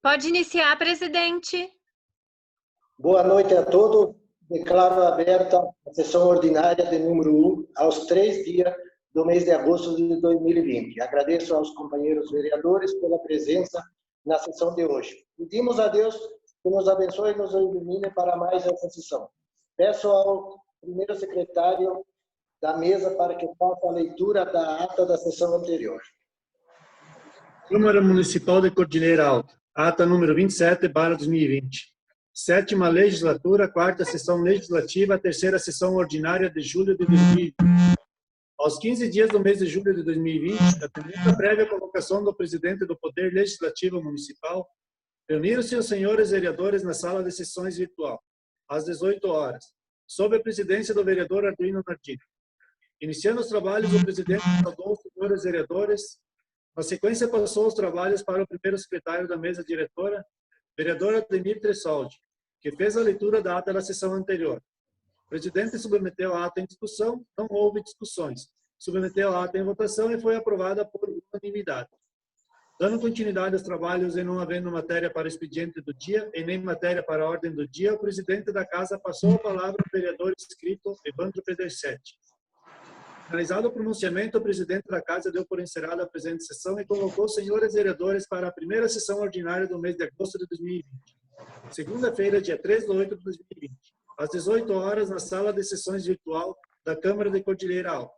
Pode iniciar, presidente. Boa noite a todos. Declaro aberta a sessão ordinária de número 1 aos 3 dias do mês de agosto de 2020. Agradeço aos companheiros vereadores pela presença na sessão de hoje. Pedimos a Deus que nos abençoe e nos ilumine para mais essa sessão. Peço ao primeiro secretário da mesa para que faça a leitura da ata da sessão anterior. Câmara Municipal de Cordilheira Alta, ata número 27/2020. Sétima legislatura, quarta sessão legislativa, terceira sessão ordinária de julho de 2020. Aos 15 dias do mês de julho de 2020, atendendo a prévia convocação do presidente do Poder Legislativo Municipal, reuniram-se os senhores vereadores na sala de sessões virtual, às 18 horas, sob a presidência do vereador Arduino Nardini. Iniciando os trabalhos, o presidente saudou os senhores vereadores. Na sequência, passou os trabalhos para o primeiro secretário da mesa diretora, vereador Ademir Tressoldi, que fez a leitura da ata da sessão anterior. O presidente submeteu a ata em discussão, não houve discussões. Submeteu a ata em votação e foi aprovada por unanimidade. Dando continuidade aos trabalhos e não havendo matéria para o expediente do dia e nem matéria para a ordem do dia, o presidente da casa passou a palavra ao vereador inscrito Evandro Pedersetti. Finalizado o pronunciamento, o presidente da casa deu por encerrada a presente sessão e convocou os senhores vereadores para a primeira sessão ordinária do mês de agosto de 2020. Segunda-feira, dia 3 de 8 de 2020, às 18 horas, na sala de sessões virtual da Câmara de Cordilheira Alta.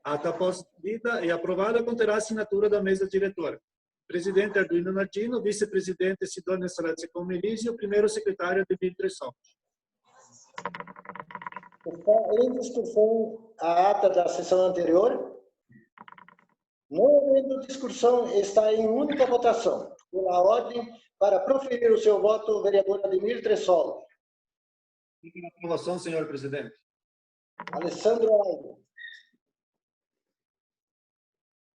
A ata após lida e aprovada conterá a assinatura da mesa diretora. Presidente Arduino Nardino, vice-presidente Sidônia Salete Comeliz e o primeiro secretário Ademir Tressoldi. Está em discussão a ata da sessão anterior? Não havendo discussão, está em única votação. Pela ordem, para proferir o seu voto, o vereador Ademir Tressoldi. Pela aprovação, senhor presidente. Alessandro Alves.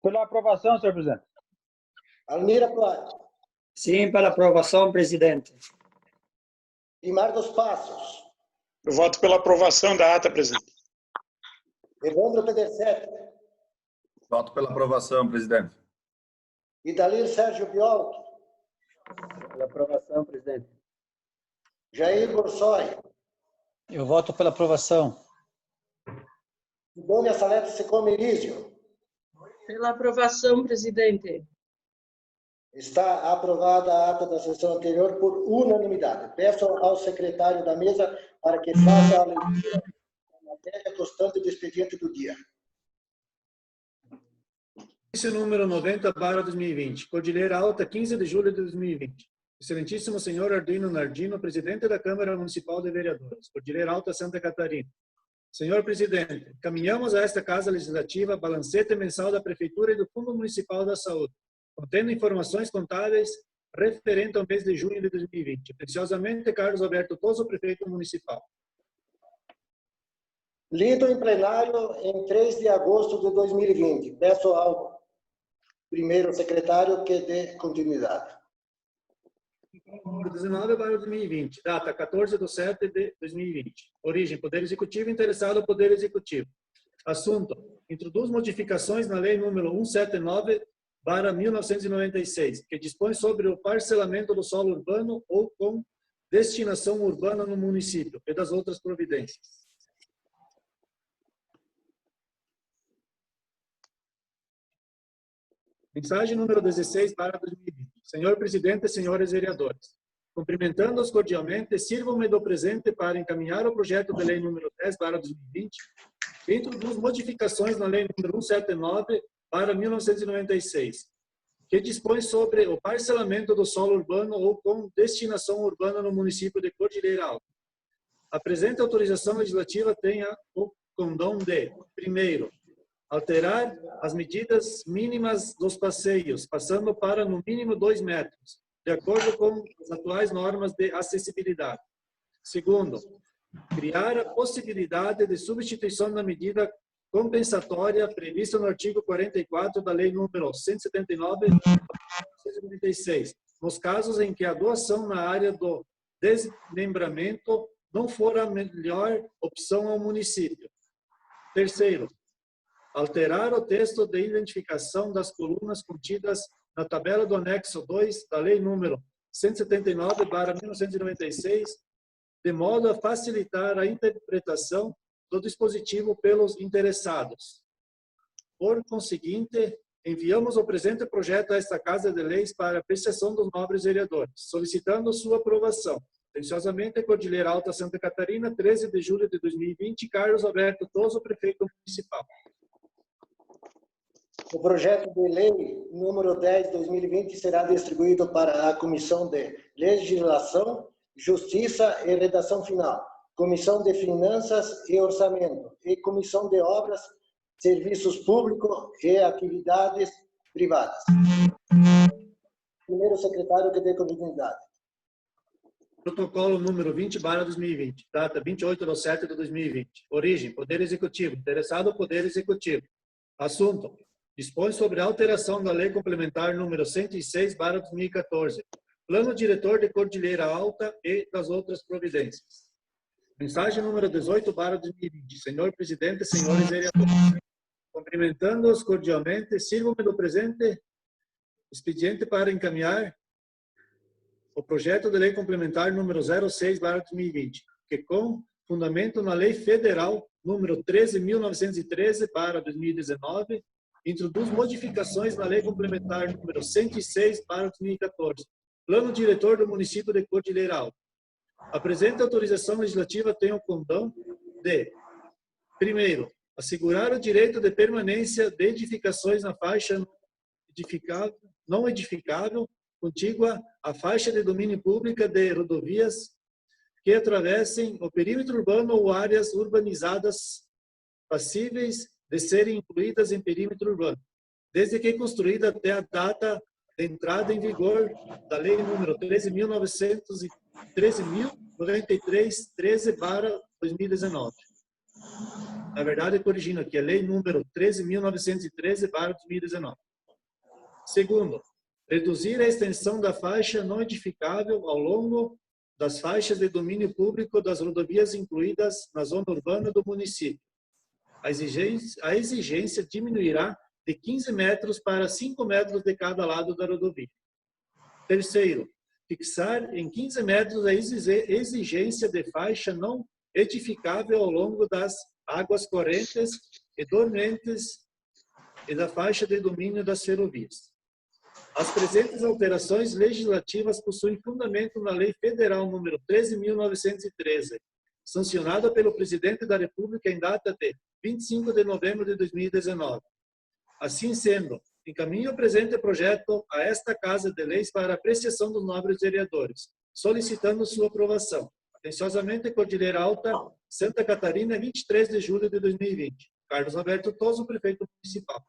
Pela aprovação, senhor presidente. Almira Plata. Sim, pela aprovação, presidente. Guimar dos Passos. Eu voto pela aprovação da ata, presidente. Evandro Pedersetti. Voto pela aprovação, presidente. Idalir Sérgio Biolto. Pela aprovação, presidente. Jair Borsoi. Eu voto pela aprovação. Sidônia Salete Secom Elísio. Pela aprovação, presidente. Está aprovada a ata da sessão anterior por unanimidade. Peço ao secretário da mesa para que faça a leitura da matéria constante do expediente do dia. Esse número 90/2020, Cordilheira Alta, 15 de julho de 2020. Excelentíssimo senhor Arduino Nardino, presidente da Câmara Municipal de Vereadores, Cordilheira Alta, Santa Catarina. Senhor presidente, caminhamos a esta Casa Legislativa balancete mensal da Prefeitura e do Fundo Municipal da Saúde, contendo informações contábeis referentes ao mês de junho de 2020. Preciosamente, Carlos Alberto Toso, prefeito municipal. Lido em plenário em 3 de agosto de 2020. Peço ao primeiro secretário que dê continuidade. Número 19/2020, data 14 de 7 de 2020. Origem, Poder Executivo, interessado Poder Executivo. Assunto, introduz modificações na Lei número 179/1996, que dispõe sobre o parcelamento do solo urbano ou com destinação urbana no município e das outras providências. Mensagem número 16/2020. Senhor presidente e senhores vereadores, cumprimentando-os cordialmente, sirvam-me do presente para encaminhar o projeto de lei número 10/2020, que introduz modificações na lei número 179/1996, que dispõe sobre o parcelamento do solo urbano ou com destinação urbana no município de Cordilheira Alta. A presente autorização legislativa tem o condão de, primeiro, alterar as medidas mínimas dos passeios, passando para no mínimo 2 metros, de acordo com as atuais normas de acessibilidade. Segundo, criar a possibilidade de substituição da medida compensatória prevista no artigo 44 da Lei número 179/1996, nos casos em que a doação na área do desmembramento não for a melhor opção ao município. Terceiro, alterar o texto de identificação das colunas contidas na tabela do anexo 2 da Lei número 179/1996, de modo a facilitar a interpretação do dispositivo pelos interessados. Por conseguinte, enviamos o presente projeto a esta Casa de Leis para apreciação dos nobres vereadores, solicitando sua aprovação. Atenciosamente, Cordilheira Alta, Santa Catarina, 13 de julho de 2020, Carlos Alberto Toso, prefeito municipal. O projeto de lei número 10/2020 será distribuído para a Comissão de Legislação, Justiça e Redação Final, Comissão de Finanças e Orçamento e Comissão de Obras, Serviços Públicos e Atividades Privadas. Primeiro secretário que dê continuidade. Protocolo número 20/2020, data 28/07/2020. Origem, Poder Executivo. Interessado, Poder Executivo. Assunto, dispõe sobre a alteração da Lei Complementar número 106/2014, Plano Diretor de Cordilheira Alta e das outras providências. Mensagem número 18/2020. Senhor Presidente, senhores vereadores, cumprimentando-os cordialmente, sirvo-me do presente expediente para encaminhar o projeto de lei complementar número 06/2020, que com fundamento na Lei Federal número 13.913/2019, introduz modificações na Lei Complementar número 106/2014, Plano Diretor do Município de Cordilheira Alta. A presente autorização legislativa tem o condão de, primeiro, assegurar o direito de permanência de edificações na faixa não edificável contígua à faixa de domínio pública de rodovias que atravessem o perímetro urbano ou áreas urbanizadas passíveis de serem incluídas em perímetro urbano, desde que construída até a data de entrada em vigor da Lei número 13.9313/2019. Na verdade, corrigindo aqui, a Lei número 13.913/2019. Segundo, reduzir a extensão da faixa não edificável ao longo das faixas de domínio público das rodovias incluídas na zona urbana do município. A exigência diminuirá de 15 metros para 5 metros de cada lado da rodovia. Terceiro, fixar em 15 metros a exigência de faixa não edificável ao longo das águas correntes e dormentes e da faixa de domínio das ferrovias. As presentes alterações legislativas possuem fundamento na Lei Federal número 13.913, sancionada pelo Presidente da República em data de 25 de novembro de 2019. Assim sendo, encaminho o presente projeto a esta Casa de Leis para apreciação dos nobres vereadores, solicitando sua aprovação. Atenciosamente, Cordilheira Alta, Santa Catarina, 23 de julho de 2020. Carlos Alberto Toso, prefeito municipal.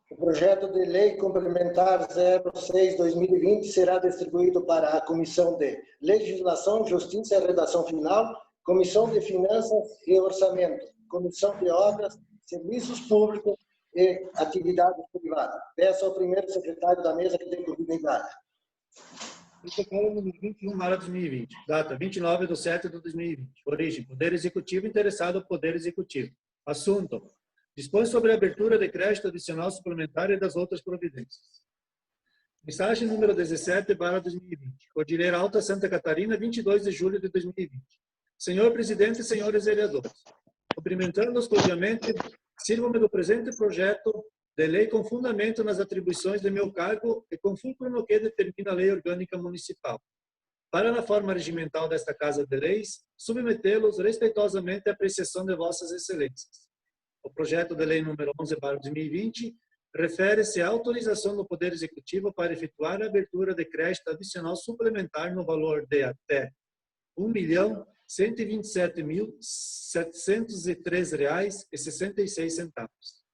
O projeto de lei complementar 06/2020 será distribuído para a Comissão de Legislação, Justiça e Redação Final, Comissão de Finanças e Orçamento, Comissão de Obras, Serviços Públicos e Atividades Privadas. Peço ao primeiro secretário da mesa que dê continuidade. Protocolo número 21/2020, data 29/07/2020. Origem, Poder Executivo. Interessado, Poder Executivo. Assunto, dispõe sobre a abertura de crédito adicional suplementar e das outras providências. Mensagem número 17/2020. Cordilheira Alta, Santa Catarina, 22 de julho de 2020. Senhor Presidente e senhores vereadores, cumprimentando-os cordialmente, sirvo-me do presente projeto de lei com fundamento nas atribuições de meu cargo e com fulcro no que determina a Lei Orgânica Municipal. Para, na forma regimental desta Casa de Leis, submetê-los respeitosamente à apreciação de vossas excelências. O projeto de lei número 11/2020 refere-se à autorização do Poder Executivo para efetuar a abertura de crédito adicional suplementar no valor de até R$ 1.127.703,66,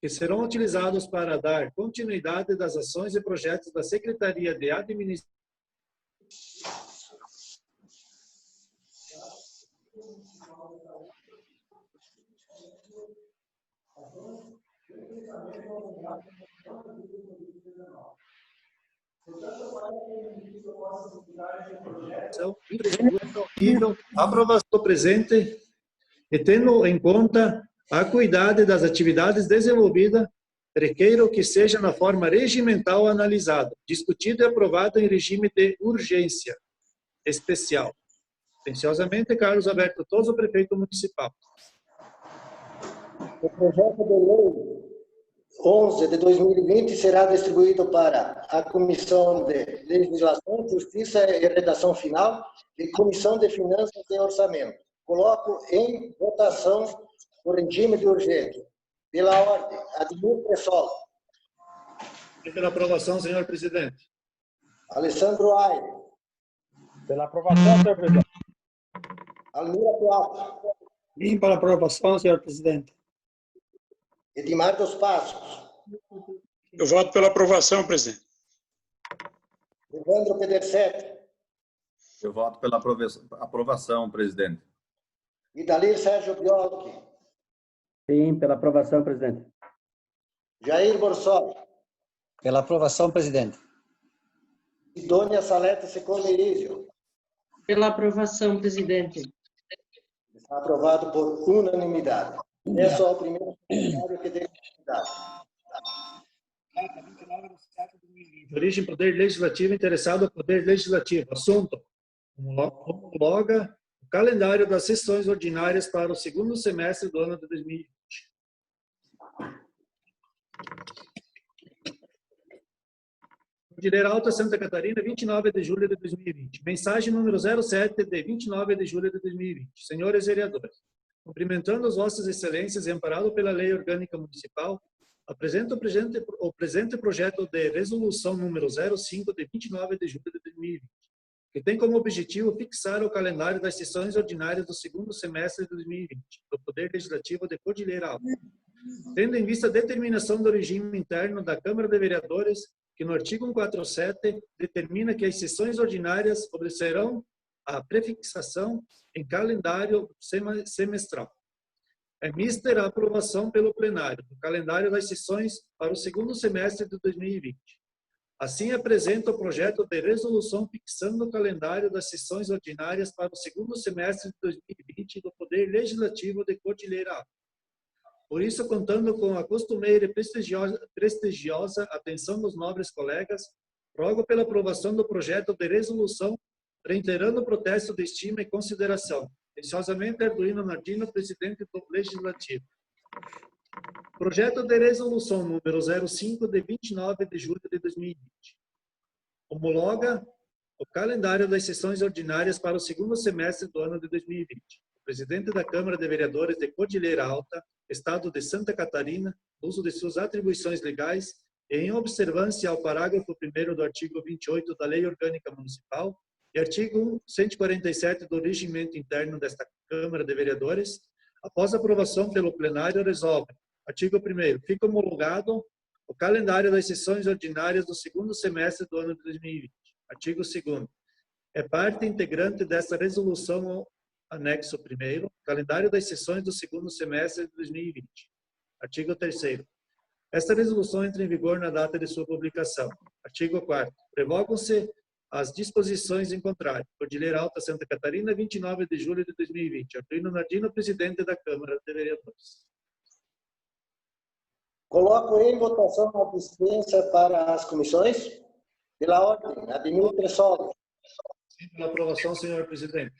que serão utilizados para dar continuidade das ações e projetos da Secretaria de Administração aprovação do presente e tendo em conta a acuidade das atividades desenvolvidas requeiro que seja na forma regimental analisado, discutido e aprovado em regime de urgência especial. Atenciosamente, Carlos Alberto Toso, prefeito municipal. O projeto de lei 11 de 2020 será distribuído para a Comissão de Legislação, Justiça e Redação Final e Comissão de Finanças e Orçamento. Coloco em votação o regime de urgência. Pela ordem, Ademir Pressol. E pela aprovação, senhor presidente. Alessandro Aire. Pela aprovação, senhor presidente. Almira Coato. Sim, para aprovação, senhor presidente. Edmar dos Passos. Eu voto pela aprovação, presidente. Evandro Pedersete. Eu voto pela aprovação, presidente. Idalir Sérgio Biolchi. Sim, pela aprovação, presidente. Jair Borsoi. Pela aprovação, presidente. Sidônia Salete Seconerizio. Pela aprovação, presidente. Está aprovado por unanimidade. É só o primeiro secretário que tem unanimidade. De origem Poder Legislativo interessado ao Poder Legislativo. Assunto: homologa o calendário das sessões ordinárias para o segundo semestre do ano de 2020. Cordilheira Alta, Santa Catarina, 29 de julho de 2020. Mensagem número 07 de 29 de julho de 2020. Senhores vereadores, cumprimentando as vossas excelências e amparado pela Lei Orgânica Municipal, apresento o presente projeto de resolução número 05 de 29 de julho de 2020, que tem como objetivo fixar o calendário das sessões ordinárias do segundo semestre de 2020 do Poder Legislativo de Cordilheira Alta, tendo em vista a determinação do regime interno da Câmara de Vereadores, que no artigo 147 determina que as sessões ordinárias obedecerão à prefixação em calendário semestral. É mista a aprovação pelo plenário do calendário das sessões para o segundo semestre de 2020. Assim, apresento o projeto de resolução fixando o calendário das sessões ordinárias para o segundo semestre de 2020 do Poder Legislativo de Cordilheira Alta. Por isso, contando com a costumeira e prestigiosa atenção dos nobres colegas, rogo pela aprovação do projeto de resolução, reiterando o protesto de estima e consideração. Atenciosamente, Arduino Nardino, presidente do Legislativo. Projeto de resolução número 05 de 29 de julho de 2020. Homologa o calendário das sessões ordinárias para o segundo semestre do ano de 2020. O presidente da Câmara de Vereadores de Cordilheira Alta, Estado de Santa Catarina, uso de suas atribuições legais e em observância ao parágrafo 1º do artigo 28 da Lei Orgânica Municipal e artigo 147 do Regimento Interno desta Câmara de Vereadores, após aprovação pelo plenário, resolve. Artigo 1º. Fica homologado o calendário das sessões ordinárias do segundo semestre do ano de 2020. Artigo 2º. É parte integrante desta resolução o anexo 1º, calendário das sessões do segundo semestre de 2020. Artigo 3º. Esta resolução entra em vigor na data de sua publicação. Artigo 4º. Revogam-se as disposições em contrário. Cordilheira Alta, Santa Catarina, 29 de julho de 2020. Arduino Nardino, presidente da Câmara de Vereadores. Coloco em votação a dispensa para as comissões. Pela ordem, Ademir Pressol. Sim, pela aprovação, senhor presidente.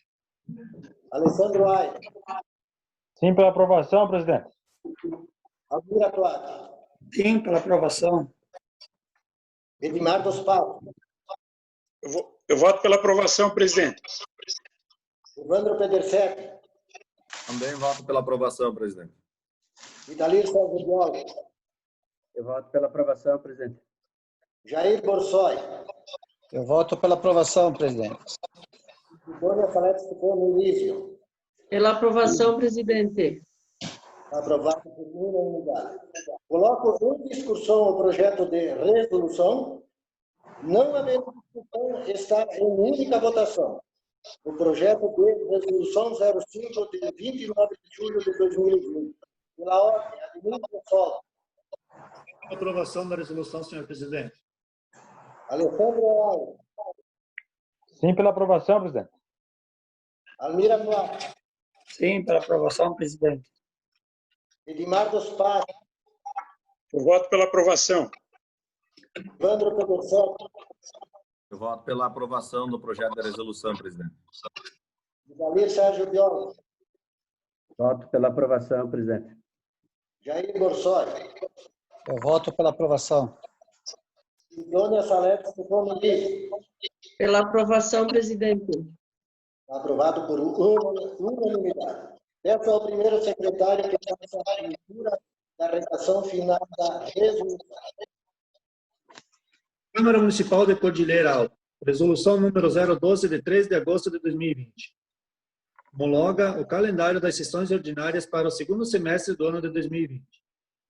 Alessandro Aire. Sim, pela aprovação, presidente. Almira Coato. Sim, pela aprovação. Edmar dos Passos. Eu voto pela aprovação, presidente. Evandro Pedersete. Também voto pela aprovação, presidente. Idalir Sérgio Biolchi. Eu voto pela aprovação, presidente. Jair Borsoi. Eu voto pela aprovação, presidente. Sidônia Salete Seconerizio. Pela aprovação, presidente. Aprovado por unanimidade. Coloco em discussão o projeto de resolução. Não havendo discussão, está em única votação. O projeto de resolução 05 de 29 de julho de 2020. Pela ordem, Ademir Pressol. Aprovação da resolução, senhor presidente. Alessandro Aire. Sim, pela aprovação, presidente. Almira Coato. Sim, pela aprovação, presidente. Edmar dos Passos. Eu voto pela aprovação. Evandro Pedersen, Eu voto pela aprovação do projeto de resolução, presidente. Idalir Sérgio Viola, Voto pela aprovação, presidente. Jair Borsoi, Eu voto pela aprovação. Sidônia Salete Secomini. Pela aprovação, presidente. Aprovado por unanimidade. Peço ao primeiro secretário que faça a leitura da redação final da resolução. Câmara Municipal de Cordilheira Alta. Resolução número 012, de 3 de agosto de 2020. Homologa o calendário das sessões ordinárias para o segundo semestre do ano de 2020.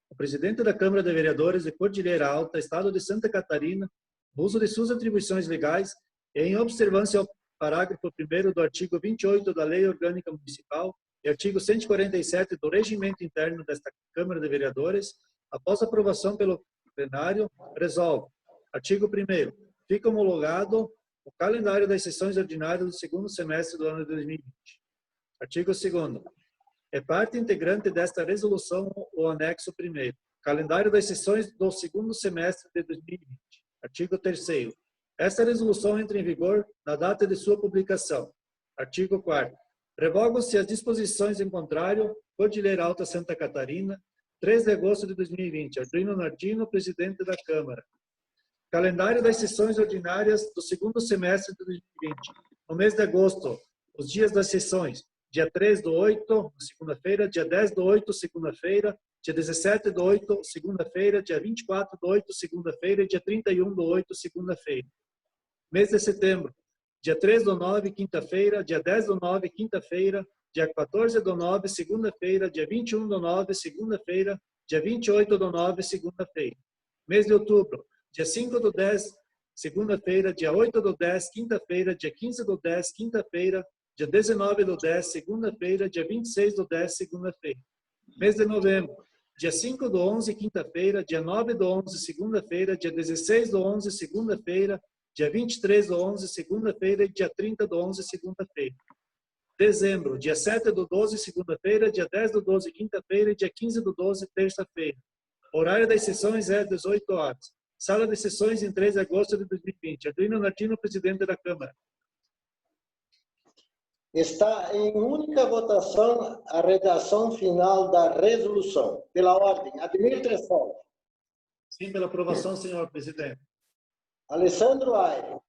O presidente da Câmara de Vereadores de Cordilheira Alta, Estado de Santa Catarina, no uso de suas atribuições legais e em observância ao parágrafo 1º do artigo 28 da Lei Orgânica Municipal e artigo 147 do Regimento Interno desta Câmara de Vereadores, após aprovação pelo plenário, resolve. Artigo 1º. Fica homologado o calendário das sessões ordinárias do segundo semestre do ano de 2020. Artigo 2º. É parte integrante desta resolução o anexo 1º. Calendário das sessões do segundo semestre de 2020. Artigo 3º. Esta resolução entra em vigor na data de sua publicação. Artigo 4º. Revogam-se as disposições em contrário, Cordilheira Alta, Santa Catarina, 3 de agosto de 2020. Arduino Nardino, presidente da Câmara. Calendário das sessões ordinárias do segundo semestre de 2020. No mês de agosto, os dias das sessões: dia 3/8, segunda-feira; dia 10/8, segunda-feira; dia 17/8, segunda-feira; dia 24/8, segunda-feira; e dia 31/8, segunda-feira. Mês de setembro: dia 3/9, quinta-feira; dia 10/9, quinta-feira; dia 14/9, segunda-feira; dia 21/9, segunda-feira; dia 28/9, segunda-feira. Mês de outubro: dia 5/10, segunda-feira; dia 8/10, quinta-feira; dia 15/10, quinta-feira; dia 19/10, segunda-feira; dia 26/10, segunda-feira. Mês de novembro: dia 5/11, quinta-feira; dia 9/11, segunda-feira; dia 16/11, segunda-feira; dia 23/11, segunda-feira; e dia 30/11, segunda-feira. Dezembro: dia 7/12, segunda-feira; dia 10/12, quinta-feira; e dia 15/12, terça-feira. Horário das sessões é 18 horas. Sala de sessões em 3 de agosto de 2020. Arduino Nardino, presidente da Câmara. Está em única votação a redação final da resolução. Pela ordem, Ademir Tressol. Sim, pela aprovação, senhor presidente. Alessandro Aire.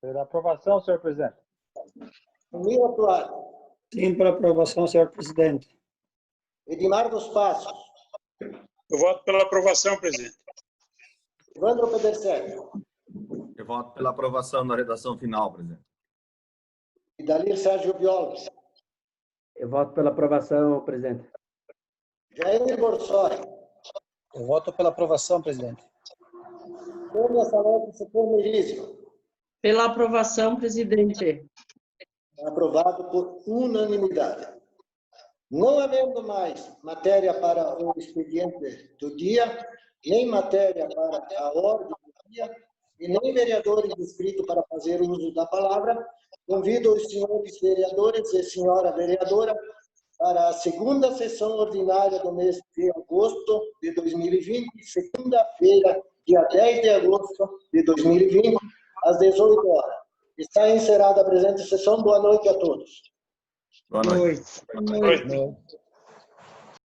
Pela aprovação, senhor presidente. Miro Atuari. Sim, pela aprovação, senhor presidente. Edmar dos Passos. Eu voto pela aprovação, presidente. Evandro Pedersen. Eu voto pela aprovação da redação final, presidente. Idalir Sérgio Viola. Eu voto pela aprovação, presidente. Jair Borsoi. Eu voto pela aprovação, presidente. Sidônia Salete Secomini. Pela aprovação, presidente. Aprovado por unanimidade. Não havendo mais matéria para o expediente do dia, nem matéria para a ordem do dia, e nem vereadores inscritos para fazer uso da palavra, convido os senhores vereadores e senhora vereadora para a segunda sessão ordinária do mês de agosto de 2020, segunda-feira, dia 10 de agosto de 2020, às 18 horas. Está encerrada a presente sessão. Boa noite a todos. Boa noite. Boa noite.